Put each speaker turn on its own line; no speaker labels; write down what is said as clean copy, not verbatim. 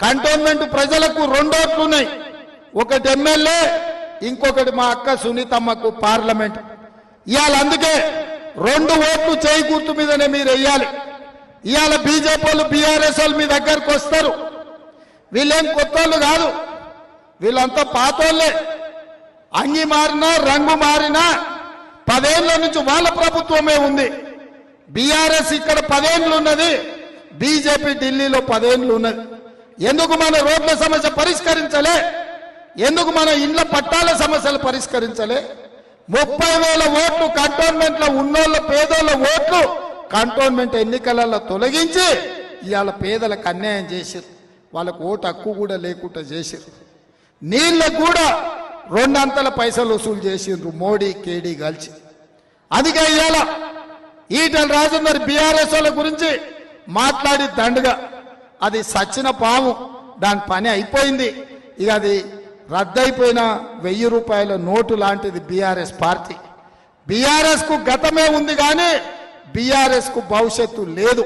Cantonment ప్రజలకు 2 ఓట్లు ఉన్నాయి, ఒకటి ఎమ్మెల్యే, ఇంకొకటి మా అక్క సునీతమ్మకు పార్లమెంట్. ఇవాళ అందుకే 2 ఓట్లు చేయి గుర్తు మీదనే మీరు వెయ్యాలి. ఇవాళ బీజేపీ వాళ్ళు బీఆర్ఎస్ వాళ్ళు మీ దగ్గరకు వస్తారు. వీళ్ళేం కొత్త వాళ్ళు కాదు, వీళ్ళంతా పాతోళ్ళే. అంగి మారినా రంగు మారినా 10 ఏళ్ల నుంచి వాళ్ళ ప్రభుత్వమే ఉంది. బీఆర్ఎస్ ఇక్కడ 10 ఏళ్ళు ఉన్నది, బీజేపీ ఢిల్లీలో 10 ఏళ్ళు ఉన్నది. ఎందుకు మన రోడ్ల సమస్య పరిష్కరించలే? ఎందుకు మన ఇండ్ల పట్టాల సమస్యలు పరిష్కరించలే? 30,000 ఓట్లు కంటోన్మెంట్ లో ఉన్నోళ్ళ పేదోళ్ళ ఓట్లు కంటోన్మెంట్ ఎన్నికలలో తొలగించి ఇవాళ పేదలకు అన్యాయం చేశారు. వాళ్ళకు ఓటు హక్కు కూడా లేకుండా చేశారు. నీళ్ళకు కూడా 2 అంతల పైసలు వసూలు చేసిండ్రు మోడీ కేడీ కలిసి. అందుకే ఇవాళ ఈటల రాజేందర్ బీఆర్ఎస్ వాళ్ళ గురించి మాట్లాడి దండగా అది సచ్చిన పాము, దాని పని అయిపోయింది. ఇక అది రద్దయిపోయిన 1000 రూపాయల నోటు లాంటిది బీఆర్ఎస్ పార్టీ. బీఆర్ఎస్ కు గతమే ఉంది కానీ బీఆర్ఎస్ కు భవిష్యత్తు లేదు.